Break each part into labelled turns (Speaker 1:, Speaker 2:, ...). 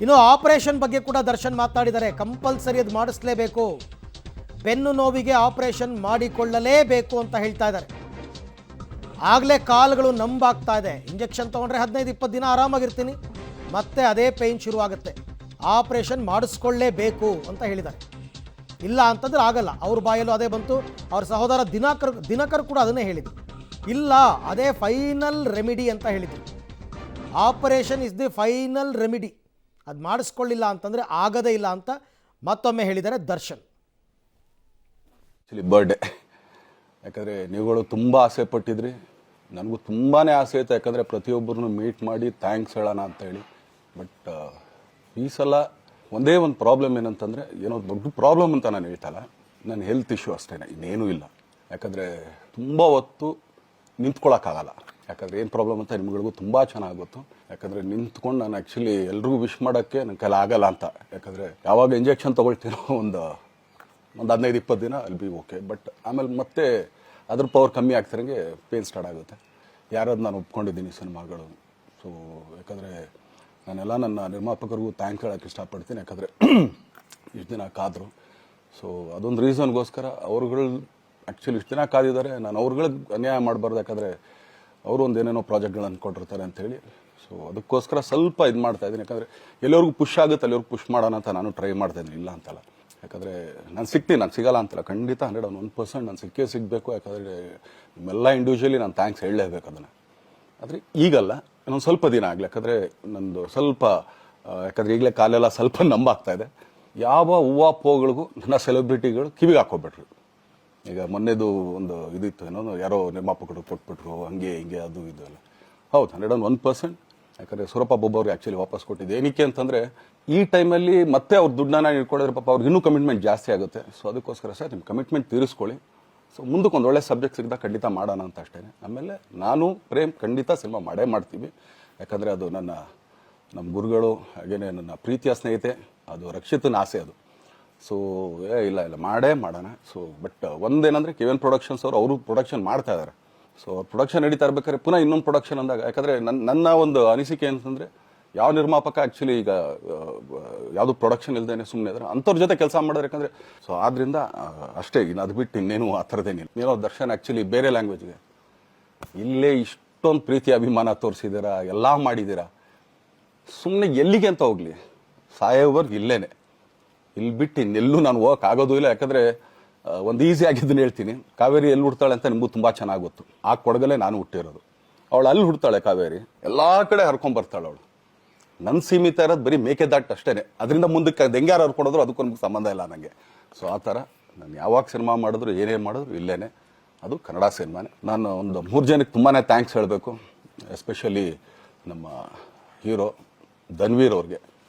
Speaker 1: ಇನ್ನು ಆಪರೇಷನ್ ಬಗ್ಗೆ ಕೂಡ ದರ್ಶನ್ ಮಾತನಾಡಿದ್ದಾರೆ. ಕಂಪಲ್ಸರಿ ಅದು ಮಾಡಿಸಲೇಬೇಕು, ಬೆನ್ನು ನೋವಿಗೆ ಆಪರೇಷನ್ ಮಾಡಿಕೊಳ್ಳಲೇಬೇಕು ಅಂತ ಹೇಳ್ತಾ ಇದ್ದಾರೆ. ಆಗಲೇ ಕಾಲುಗಳು ನಂಬಾಗ್ತಾ ಇದೆ. ಇಂಜೆಕ್ಷನ್ ತೊಗೊಂಡ್ರೆ 15-20 ದಿನ ಆರಾಮಾಗಿರ್ತೀನಿ, ಮತ್ತೆ ಅದೇ ಪೇಯ್ನ್ ಶುರುವಾಗುತ್ತೆ. ಆಪರೇಷನ್ ಮಾಡಿಸ್ಕೊಳ್ಳೇಬೇಕು ಅಂತ ಹೇಳಿದ್ದಾರೆ. ಇಲ್ಲ ಅಂತಂದ್ರೆ ಆಗಲ್ಲ. ಅವ್ರ ಬಾಯಲ್ಲೂ ಅದೇ ಬಂತು. ಅವ್ರ ಸಹೋದರ ದಿನಕರ್ ಕೂಡ ಅದನ್ನೇ ಹೇಳಿದ್ರು. ಇಲ್ಲ, ಅದೇ ಫೈನಲ್ ರೆಮಿಡಿ ಅಂತ ಹೇಳಿದ್ರು. Operation is the final remedy, ಅದು ಮಾಡಿಸ್ಕೊಳ್ಳಿಲ್ಲ ಅಂತಂದರೆ ಆಗದೇ ಇಲ್ಲ ಅಂತ ಮತ್ತೊಮ್ಮೆ ಹೇಳಿದ್ದಾರೆ ದರ್ಶನ್.
Speaker 2: ಬರ್ಡೇ ಯಾಕಂದರೆ ನೀವುಗಳು ತುಂಬ ಆಸೆ ಪಟ್ಟಿದ್ರಿ, ನನಗೂ ತುಂಬಾ ಆಸೆ ಇತ್ತು. ಯಾಕಂದರೆ ಪ್ರತಿಯೊಬ್ಬರನ್ನು ಮೀಟ್ ಮಾಡಿ ಥ್ಯಾಂಕ್ಸ್ ಹೇಳೋಣ ಅಂತೇಳಿ. ಬಟ್ ಈ ಸಲ ಒಂದೇ ಒಂದು ಪ್ರಾಬ್ಲಮ್ ಏನಂತಂದರೆ, ಏನೋ ದೊಡ್ಡ ಪ್ರಾಬ್ಲಮ್ ಅಂತ ನಾನು ಹೇಳ್ತಲ್ಲ, ನನ್ನ ಹೆಲ್ತ್ ಇಶ್ಯೂ ಅಷ್ಟೇ, ಇನ್ನೇನೂ ಇಲ್ಲ. ಯಾಕಂದರೆ ತುಂಬ ಹೊತ್ತು ನಿಂತ್ಕೊಳ್ಳೋಕ್ಕಾಗಲ್ಲ. ಯಾಕಂದರೆ ಏನು ಪ್ರಾಬ್ಲಮ್ ಅಂತ ನಿಮ್ಗಳಿಗೂ ತುಂಬ ಚೆನ್ನಾಗಿ ಗೊತ್ತು. ಯಾಕಂದರೆ ನಿಂತ್ಕೊಂಡು ನಾನು ಆ್ಯಕ್ಚುಲಿ ಎಲ್ರಿಗೂ ವಿಶ್ ಮಾಡೋಕ್ಕೆ ನನ್ನ ಕೈಲಿ ಆಗಲ್ಲ ಅಂತ. ಯಾಕಂದರೆ ಯಾವಾಗ ಇಂಜೆಕ್ಷನ್ ತೊಗೊಳ್ತೀನೋ ಒಂದು 15-20 ದಿನ ಅಲ್ಲಿ ಬಿ ಓಕೆ. ಬಟ್ ಆಮೇಲೆ ಮತ್ತೆ ಅದ್ರ ಪವರ್ ಕಮ್ಮಿ ಆಗ್ತಿರಂಗೆ ಪೇನ್ ಸ್ಟಾರ್ಟ್ ಆಗುತ್ತೆ. ಯಾರಾದ್ರು ನಾನು ಒಪ್ಕೊಂಡಿದ್ದೀನಿ ಸಿನಿಮಾಗಳು. ಸೊ ಯಾಕಂದರೆ ನಾನೆಲ್ಲ ನನ್ನ ನಿರ್ಮಾಪಕರಿಗೂ ಥ್ಯಾಂಕ್ಸ್ ಹೇಳೋಕ್ಕೆ ಇಷ್ಟಪಡ್ತೀನಿ. ಯಾಕಂದರೆ ಇಷ್ಟು ದಿನ ಕಾದರು. ಸೊ ಅದೊಂದು ರೀಸನ್ಗೋಸ್ಕರ ಅವ್ರುಗಳು ಆ್ಯಕ್ಚುಲಿ ಇಷ್ಟು ದಿನ ಕಾದಿದ್ದಾರೆ. ನಾನು ಅವ್ರುಗಳಿಗೆ ಅನ್ಯಾಯ ಮಾಡಬಾರ್ದು. ಯಾಕಂದರೆ ಅವರು ಒಂದು ಏನೇನೋ ಪ್ರಾಜೆಕ್ಟ್ಗಳನ್ನು ಕೊಟ್ಟಿರ್ತಾರೆ ಅಂಥೇಳಿ. ಸೊ ಅದಕ್ಕೋಸ್ಕರ ಸ್ವಲ್ಪ ಇದು ಮಾಡ್ತಾಯಿದ್ದೀನಿ. ಯಾಕಂದರೆ ಎಲ್ಲರಿಗೂ ಪುಷ್ ಆಗುತ್ತೆ ಅಲ್ಲಿವ್ರಿಗೆ ಪುಷ್ ಮಾಡೋಣ ಅಂತ ನಾನು ಟ್ರೈ ಮಾಡ್ತಾಯಿದ್ದೀನಿ, ಇಲ್ಲ ಅಂತಲ್ಲ. ಯಾಕಂದರೆ ನಾನು ಸಿಗ್ತೀನಿ, ನಾನು ಸಿಗಲ್ಲ ಅಂತಲ್ಲ, ಖಂಡಿತ 101% ನಾನು ಸಿಕ್ಕೇ ಸಿಗಬೇಕು. ಯಾಕಂದರೆ ನಿಮ್ಮೆಲ್ಲ ಇಂಡಿವಿಜುವಲಿ ನಾನು ಥ್ಯಾಂಕ್ಸ್ ಹೇಳಲೇಬೇಕು ಅದನ್ನು. ಆದರೆ ಈಗಲ್ಲ, ಇನ್ನೊಂದು ಸ್ವಲ್ಪ ದಿನ ಆಗಲಿ. ಯಾಕಂದರೆ ನಂದು ಸ್ವಲ್ಪ ಯಾಕಂದರೆ ಈಗಲೇ ಕಾಲೆಲ್ಲ ಸ್ವಲ್ಪ ನಂಬಾಗ್ತಾ ಇದೆ. ಯಾವ ಹೂವು ನನ್ನ ಸೆಲೆಬ್ರಿಟಿಗಳು ಕಿವಿಗೆ ಹಾಕೋಬಿಟ್ರು. ಈಗ ಮೊನ್ನೆದು ಒಂದು ಇದಿತ್ತು, ಏನೋ ಯಾರೋ ನಿರ್ಮಾಪಕರು ಕೊಟ್ಬಿಟ್ರು, ಹಂಗೆ ಹಿಂಗೆ ಅದು ಇದು ಎಲ್ಲ. ಹೌದು, 101%. ಯಾಕಂದರೆ ಸೂರಪ್ಪ ಬಾಬು ಅವ್ರಿಗೆ ಆ್ಯಕ್ಚುಲಿ ವಾಪಸ್ ಕೊಟ್ಟಿದ್ದು ಏನಕ್ಕೆ ಅಂತಂದರೆ, ಈ ಟೈಮಲ್ಲಿ ಮತ್ತೆ ಅವ್ರ ದುಡ್ಡನ್ನ ಇಟ್ಕೊಂಡಿದ್ರೆ ಪಾಪ ಅವ್ರಿಗೆ ಇನ್ನೂ ಕಮಿಟ್ಮೆಂಟ್ ಜಾಸ್ತಿ ಆಗುತ್ತೆ. ಸೊ ಅದಕ್ಕೋಸ್ಕರ ಸರ್ ನಿಮ್ಮ ಕಮಿಟ್ಮೆಂಟ್ ತೀರಿಸ್ಕೊಳ್ಳಿ. ಸೊ ಮುಂದಕ್ಕೆ ಒಂದು ಒಳ್ಳೆ ಸಬ್ಜೆಕ್ಟ್ ಸಿಗ್ದಾಗ ಖಂಡಿತ ಮಾಡೋಣ ಅಂತ ಅಷ್ಟೇ. ಆಮೇಲೆ ನಾನು ಪ್ರೇಮ್ ಖಂಡಿತ ಸಿನಿಮಾ ಮಾಡೇ ಮಾಡ್ತೀವಿ. ಯಾಕಂದರೆ ಅದು ನಮ್ಮ ಗುರುಗಳು, ಹಾಗೇನೆ ನನ್ನ ಪ್ರೀತಿಯ ಸ್ನೇಹಿತೆ, ಅದು ರಕ್ಷಿತನ ಆಸೆ ಅದು. ಸೊ ಇಲ್ಲ ಮಾಡೇ ಮಾಡೋಣ. ಸೊ ಬಟ್ ಒಂದೇನಂದರೆ KVN ಪ್ರೊಡಕ್ಷನ್ಸ್ ಅವರು ಪ್ರೊಡಕ್ಷನ್ ಮಾಡ್ತಾ ಇದ್ದಾರೆ. ಸೊ ಅವ್ರು ಪ್ರೊಡಕ್ಷನ್ ನಡೀತಾ ಇರ್ಬೇಕಾದ್ರೆ ಪುನಃ ಇನ್ನೊಂದು ಪ್ರೊಡಕ್ಷನ್ ಅಂದಾಗ, ಯಾಕಂದರೆ ನನ್ನ ಒಂದು ಅನಿಸಿಕೆ ಅಂತಂದರೆ, ಯಾವ ನಿರ್ಮಾಪಕ ಆ್ಯಕ್ಚುಲಿ ಈಗ ಯಾವುದು ಪ್ರೊಡಕ್ಷನ್ ಇಲ್ಲದೇನೆ ಸುಮ್ಮನೆ ಇದ್ದಾರೆ ಅಂಥವ್ರ ಜೊತೆ ಕೆಲಸ ಮಾಡೋದು. ಯಾಕಂದರೆ ಸೊ ಆದ್ದರಿಂದ ಅಷ್ಟೇ, ಇನ್ನು ಅದು ಬಿಟ್ಟು ಇನ್ನೇನು ಆ ಥರದ್ದೇನಿಲ್ಲ. ಏನೋ ದರ್ಶನ್ ಆ್ಯಕ್ಚುಲಿ ಬೇರೆ ಲ್ಯಾಂಗ್ವೇಜ್ಗೆ ಇಲ್ಲೇ ಇಷ್ಟೊಂದು ಪ್ರೀತಿ ಅಭಿಮಾನ ತೋರಿಸಿದ್ದೀರಾ, ಎಲ್ಲ ಮಾಡಿದ್ದೀರಾ, ಸುಮ್ಮನೆ ಎಲ್ಲಿಗೆ ಅಂತ ಹೋಗಲಿ, ಸಾಯೋವರ್ಗೆ ಇಲ್ಲೇನೆ, ಇಲ್ಲಿ ಬಿಟ್ಟು ಇನ್ನೆಲ್ಲೂ ನಾನು ಹೋಗೋಕ್ಕಾಗೋದು ಇಲ್ಲ. ಯಾಕಂದರೆ ಒಂದು ಈಸಿ ಆಗಿದ್ದನ್ನು ಹೇಳ್ತೀನಿ, ಕಾವೇರಿ ಎಲ್ಲಿ ಹುಡ್ತಾಳೆ ಅಂತ ನಿಮಗೂ ತುಂಬ ಚೆನ್ನಾಗಿ ಗೊತ್ತು. ಆ ಕೊಡಗಲ್ಲೇ ನಾನು ಹುಟ್ಟಿರೋದು. ಅವಳು ಅಲ್ಲಿ ಹುಡ್ತಾಳೆ ಕಾವೇರಿ, ಎಲ್ಲ ಕಡೆ ಹರ್ಕೊಂಬರ್ತಾಳೆ ಅವಳು. ನನ್ನ ಸೀಮಿತ ಇರೋದು ಬರೀ ಮೇಕೆದಾಟ್ ಅಷ್ಟೇ. ಅದರಿಂದ ಮುಂದಕ್ಕೆ ಅದು ಹೆಂಗೆ ಯಾರು ಹರ್ಕೊಡೋದ್ರು ಅದಕ್ಕೂ ನಮ್ಗೆ ಸಂಬಂಧ ಇಲ್ಲ ನನಗೆ. ಸೊ ಆ ಥರ ನಾನು ಯಾವಾಗ ಸಿನಿಮಾ ಮಾಡಿದ್ರು ಏನೇ ಮಾಡಿದ್ರು ಇಲ್ಲೇನೆ, ಅದು ಕನ್ನಡ ಸಿನಿಮಾನೇ. ನಾನು ಒಂದು 3 ಜನಕ್ಕೆ ತುಂಬಾ ಥ್ಯಾಂಕ್ಸ್ ಹೇಳಬೇಕು. ಎಸ್ಪೆಷಲಿ ನಮ್ಮ ಹೀರೋ ಧನ್ವೀರ್ ಅವ್ರಿಗೆ.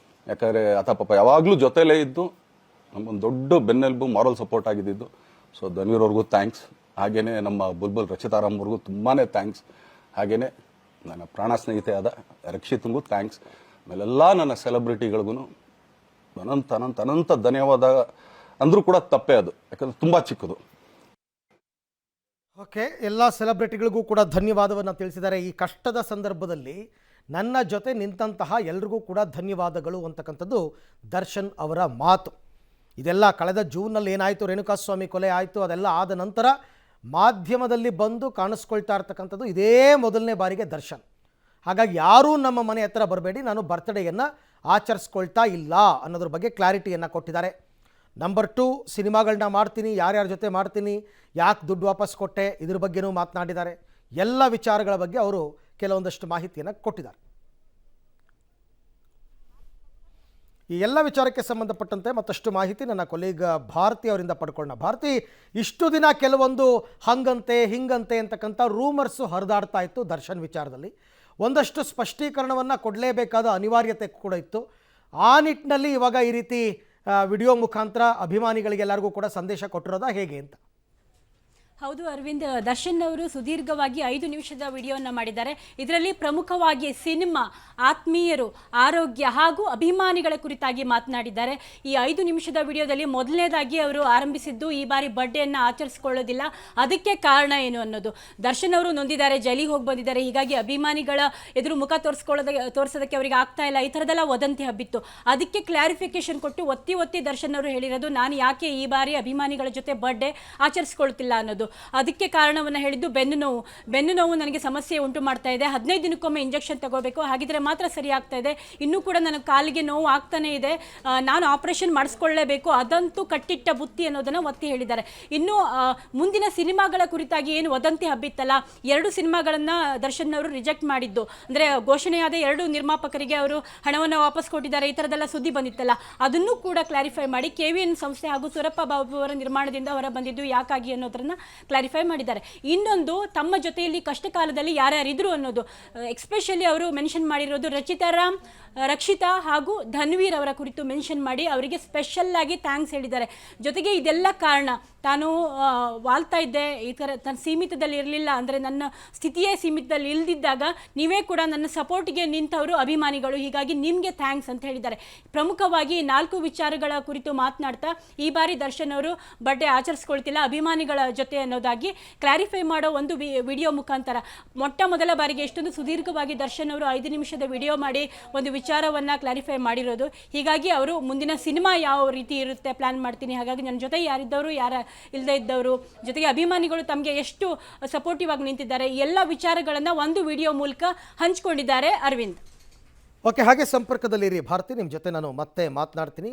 Speaker 2: ಯಾಕಂದರೆ ಆತ ಪಾಪ ಯಾವಾಗಲೂ ಜೊತೆಲೇ ಇದ್ದು ನಮ್ಮೊಂದು ದೊಡ್ಡ ಬೆನ್ನೆಲುಬು, ಮಾರಲ್ ಸಪೋರ್ಟ್ ಆಗಿದ್ದು. ಸೊ ಧನ್ವೀರ್ ಅವ್ರಿಗೂ ಥ್ಯಾಂಕ್ಸ್. ಹಾಗೆಯೇ ನಮ್ಮ ಬುಲ್ಬುಲ್ ರಚಿತಾರಾಮ್ ಅವ್ರಿಗೂ ತುಂಬಾ ಥ್ಯಾಂಕ್ಸ್. ಹಾಗೆಯೇ ನನ್ನ ಪ್ರಾಣ ಸ್ನೇಹಿತೆ ಆದ ರಕ್ಷಿತಂಗೂ ಥ್ಯಾಂಕ್ಸ್. ಆಮೇಲೆಲ್ಲ ನನ್ನ ಸೆಲೆಬ್ರಿಟಿಗಳಿಗೂ ಅನಂತ ಧನ್ಯವಾದ ಅಂದರೂ ಕೂಡ ತಪ್ಪೇ ಅದು. ಯಾಕಂದರೆ ತುಂಬ ಚಿಕ್ಕದು.
Speaker 1: ಓಕೆ, ಎಲ್ಲ ಸೆಲೆಬ್ರಿಟಿಗಳಿಗೂ ಕೂಡ ಧನ್ಯವಾದವನ್ನು ತಿಳಿಸಿದ್ದಾರೆ. ಈ ಕಷ್ಟದ ಸಂದರ್ಭದಲ್ಲಿ ನನ್ನ ಜೊತೆ ನಿಂತಹ ಎಲ್ರಿಗೂ ಕೂಡ ಧನ್ಯವಾದಗಳು ಅಂತಕ್ಕಂಥದ್ದು ದರ್ಶನ್ ಅವರ ಮಾತು. ಇದೆಲ್ಲ ಕಳೆದ ಜೂನ್ನಲ್ಲಿ ಏನಾಯಿತು, ರೇಣುಕಾಸ್ವಾಮಿ ಕೊಲೆ ಆಯಿತು, ಅದೆಲ್ಲ ಆದ ನಂತರ ಮಾಧ್ಯಮದಲ್ಲಿ ಬಂದು ಕಾಣಿಸ್ಕೊಳ್ತಾ ಇರ್ತಕ್ಕಂಥದ್ದು ಇದೇ ಮೊದಲನೇ ಬಾರಿಗೆ ದರ್ಶನ್. ಹಾಗಾಗಿ ಯಾರೂ ನಮ್ಮ ಮನೆ ಹತ್ರ ಬರಬೇಡಿ, ನಾನು ಬರ್ತ್ಡೇಯನ್ನು ಆಚರಿಸ್ಕೊಳ್ತಾ ಇಲ್ಲ ಅನ್ನೋದ್ರ ಬಗ್ಗೆ ಕ್ಲಾರಿಟಿಯನ್ನು ಕೊಟ್ಟಿದ್ದಾರೆ. ನಂಬರ್ 2, ಸಿನಿಮಾಗಳನ್ನ ಮಾಡ್ತೀನಿ, ಯಾರ್ಯಾರ ಜೊತೆ ಮಾಡ್ತೀನಿ, ಯಾಕೆ ದುಡ್ಡು ವಾಪಸ್ ಕೊಟ್ಟೆ, ಇದ್ರ ಬಗ್ಗೆನೂ ಮಾತನಾಡಿದ್ದಾರೆ. ಎಲ್ಲ ವಿಚಾರಗಳ ಬಗ್ಗೆ ಅವರು ಕೆಲವೊಂದಷ್ಟು ಮಾಹಿತಿಯನ್ನು ಕೊಟ್ಟಿದ್ದಾರೆ. ಈ ಎಲ್ಲ ವಿಚಾರಕ್ಕೆ ಸಂಬಂಧಪಟ್ಟಂತೆ ಮತ್ತಷ್ಟು ಮಾಹಿತಿ ನನ್ನ ಕೊಲೀಗ್ ಭಾರತಿ ಅವರಿಂದ ಪಡ್ಕೊಳ್ಳೋಣ. ಭಾರತಿ, ಇಷ್ಟು ದಿನ ಕೆಲವೊಂದು ಹಂಗಂತೆ ಹಿಂಗಂತೆ ಅಂತಕ್ಕಂಥ ರೂಮರ್ಸು ಹರಿದಾಡ್ತಾ ಇತ್ತು ದರ್ಶನ್ ವಿಚಾರದಲ್ಲಿ. ಒಂದಷ್ಟು ಸ್ಪಷ್ಟೀಕರಣವನ್ನು ಕೊಡಲೇಬೇಕಾದ ಅನಿವಾರ್ಯತೆ ಕೂಡ ಇತ್ತು. ಆ ನಿಟ್ಟಿನಲ್ಲಿ ಇವಾಗ ಈ ರೀತಿ ವಿಡಿಯೋ ಮುಖಾಂತರ ಅಭಿಮಾನಿಗಳಿಗೆಲ್ಲರಿಗೂ ಕೂಡ ಸಂದೇಶ ಕೊಟ್ಟಿರೋದಾ ಹೇಗೆ ಅಂತ?
Speaker 3: ಹೌದು ಅರವಿಂದ್, ದರ್ಶನ್ ಅವರು ಸುದೀರ್ಘವಾಗಿ 5 ನಿಮಿಷದ ವಿಡಿಯೋನ ಮಾಡಿದ್ದಾರೆ. ಇದರಲ್ಲಿ ಪ್ರಮುಖವಾಗಿ ಸಿನಿಮಾ, ಆತ್ಮೀಯರು, ಆರೋಗ್ಯ ಹಾಗೂ ಅಭಿಮಾನಿಗಳ ಕುರಿತಾಗಿ ಮಾತನಾಡಿದ್ದಾರೆ. ಈ 5 ನಿಮಿಷದ ವಿಡಿಯೋದಲ್ಲಿ ಮೊದಲನೇದಾಗಿ ಅವರು ಆರಂಭಿಸಿದ್ದು ಈ ಬಾರಿ ಬರ್ಡೇಯನ್ನು ಆಚರಿಸಿಕೊಳ್ಳೋದಿಲ್ಲ, ಅದಕ್ಕೆ ಕಾರಣ ಏನು ಅನ್ನೋದು. ದರ್ಶನ್ ಅವರು ನೊಂದಿದ್ದಾರೆ, ಜೈಲಿಗೆ ಹೋಗಿ ಬಂದಿದ್ದಾರೆ, ಹೀಗಾಗಿ ಅಭಿಮಾನಿಗಳ ಎದುರು ಮುಖ ತೋರಿಸೋದಕ್ಕೆ ಅವರಿಗೆ ಆಗ್ತಾ ಇಲ್ಲ, ಈ ಥರದೆಲ್ಲ ವದಂತಿ ಹಬ್ಬಿತ್ತು. ಅದಕ್ಕೆ ಕ್ಲಾರಿಫಿಕೇಶನ್ ಕೊಟ್ಟು ಒತ್ತಿ ದರ್ಶನ್ ಅವರು ಹೇಳಿರೋದು, ನಾನು ಯಾಕೆ ಈ ಬಾರಿ ಅಭಿಮಾನಿಗಳ ಜೊತೆ ಬರ್ಡೇ ಆಚರಿಸ್ಕೊಳ್ತಿಲ್ಲ ಅನ್ನೋದು. ಅದಕ್ಕೆ ಕಾರಣವನ್ನು ಹೇಳಿದ್ದು ಬೆನ್ನು ನೋವು ನನಗೆ ಸಮಸ್ಯೆ ಉಂಟು ಮಾಡ್ತಾ ಇದೆ, 15 ದಿನಕ್ಕೊಮ್ಮೆ ಇಂಜೆಕ್ಷನ್ ತಗೋಬೇಕು, ಹಾಗಿದ್ರೆ ಮಾತ್ರ ಸರಿ ಆಗ್ತಾ ಇದೆ, ಇನ್ನೂ ಕೂಡ ನನಗೆ ಕಾಲಿಗೆ ನೋವು ಆಗ್ತಾನೆ ಇದೆ, ನಾನು ಆಪರೇಷನ್ ಮಾಡಿಸ್ಕೊಳ್ಳೇಬೇಕು, ಅದಂತೂ ಕಟ್ಟಿಟ್ಟ ಬುತ್ತಿ ಅನ್ನೋದನ್ನು ಒತ್ತಿ ಹೇಳಿದ್ದಾರೆ. ಇನ್ನು ಮುಂದಿನ ಸಿನಿಮಾಗಳ ಕುರಿತಾಗಿ ಏನು ವದಂತಿ ಹಬ್ಬಿತ್ತಲ್ಲ, 2 ಸಿನಿಮಾಗಳನ್ನು ದರ್ಶನ್ ಅವರು ರಿಜೆಕ್ಟ್ ಮಾಡಿದ್ದು, ಅಂದರೆ ಘೋಷಣೆಯಾದ 2 ನಿರ್ಮಾಪಕರಿಗೆ ಅವರು ಹಣವನ್ನು ವಾಪಸ್ ಕೊಟ್ಟಿದ್ದಾರೆ, ಈ ಥರದೆಲ್ಲ ಸುದ್ದಿ ಬಂದಿತ್ತಲ್ಲ, ಅದನ್ನು ಕೂಡ ಕ್ಲಾರಿಫೈ ಮಾಡಿ KVN ಸಂಸ್ಥೆ ಹಾಗೂ ಸುರಪ್ಪ ಬಾಬು ಅವರ ನಿರ್ಮಾಣದಿಂದ ಹೊರ ಬಂದಿದ್ದು ಯಾಕಾಗಿ ಅನ್ನೋದನ್ನ ಕ್ಲಾರಿಫೈ ಮಾಡಿದ್ದಾರೆ. ಇನ್ನೊಂದು, ತಮ್ಮ ಜೊತೆಯಲ್ಲಿ ಕಷ್ಟ ಕಾಲದಲ್ಲಿ ಯಾರ್ಯಾರಿದ್ರು ಅನ್ನೋದು, ಎಕ್ಸ್ಪೆಷಲಿ ಅವರು ಮೆನ್ಷನ್ ಮಾಡಿರೋದು ರಚಿತಾರಾಮ್, ರಕ್ಷಿತಾ ಹಾಗೂ ಧನ್ವೀರ್ ಅವರ ಕುರಿತು ಮೆನ್ಷನ್ ಮಾಡಿ ಅವರಿಗೆ ಸ್ಪೆಷಲ್ ಆಗಿ ಥ್ಯಾಂಕ್ಸ್ ಹೇಳಿದ್ದಾರೆ. ಜೊತೆಗೆ ಇದೆಲ್ಲ ಕಾರಣ ತಾನು ವಾಲ್ತಾ ಇದ್ದೆ, ಈ ಥರ ತನ್ನ ಸೀಮಿತದಲ್ಲಿ ಇರಲಿಲ್ಲ, ಅಂದರೆ ನನ್ನ ಸ್ಥಿತಿಯೇ ಸೀಮಿತದಲ್ಲಿ ಇಲ್ದಿದ್ದಾಗ ನೀವೇ ಕೂಡ ನನ್ನ ಸಪೋರ್ಟ್ಗೆ ನಿಂತವರು ಅಭಿಮಾನಿಗಳು, ಹೀಗಾಗಿ ನಿಮಗೆ ಥ್ಯಾಂಕ್ಸ್ ಅಂತ ಹೇಳಿದ್ದಾರೆ. ಪ್ರಮುಖವಾಗಿ 4 ವಿಚಾರಗಳ ಕುರಿತು ಮಾತನಾಡ್ತಾ ಈ ಬಾರಿ ದರ್ಶನ್ ಅವರು ಬರ್ಡೇ ಆಚರಿಸ್ಕೊಳ್ತಿಲ್ಲ, ಅಭಿಮಾನಿಗಳ ಜೊತೆ ಅನ್ನೋದಾಗಿ ಕ್ಲಾರಿಫೈ ಮಾಡೋ ಒಂದು ವಿಡಿಯೋ ಮುಖಾಂತರ ಮೊಟ್ಟ ಮೊದಲ ಬಾರಿಗೆ ಎಷ್ಟೊಂದು ಸುದೀರ್ಘವಾಗಿ ದರ್ಶನ್ ಅವರು 5 ನಿಮಿಷದ ವಿಡಿಯೋ ಮಾಡಿ ಒಂದು ವಿಚಾರವನ್ನು ಕ್ಲಾರಿಫೈ ಮಾಡಿರೋದು. ಹೀಗಾಗಿ ಅವರು ಮುಂದಿನ ಸಿನಿಮಾ ಯಾವ ರೀತಿ ಇರುತ್ತೆ ಪ್ಲ್ಯಾನ್ ಮಾಡ್ತೀನಿ, ಹಾಗಾಗಿ ನನ್ನ ಜೊತೆ ಯಾರಿದ್ದವರು ಯಾರ ಇಲ್ಲದೆ ಇದ್ದವರು, ಜೊತೆಗೆ ಅಭಿಮಾನಿಗಳು ತಮಗೆ ಎಷ್ಟು ಸಪೋರ್ಟಿವ್ ಆಗಿ ನಿಂತಿದ್ದಾರೆ, ಎಲ್ಲ ವಿಚಾರಗಳನ್ನು ಒಂದು ವಿಡಿಯೋ ಮೂಲಕ ಹಂಚಿಕೊಂಡಿದ್ದಾರೆ ಅರವಿಂದ್.
Speaker 1: ಓಕೆ, ಹಾಗೆ ಸಂಪರ್ಕದಲ್ಲಿರಿ ಭಾರತಿ, ನಿಮ್ಮ ಜೊತೆ ನಾನು ಮತ್ತೆ ಮಾತನಾಡ್ತೀನಿ.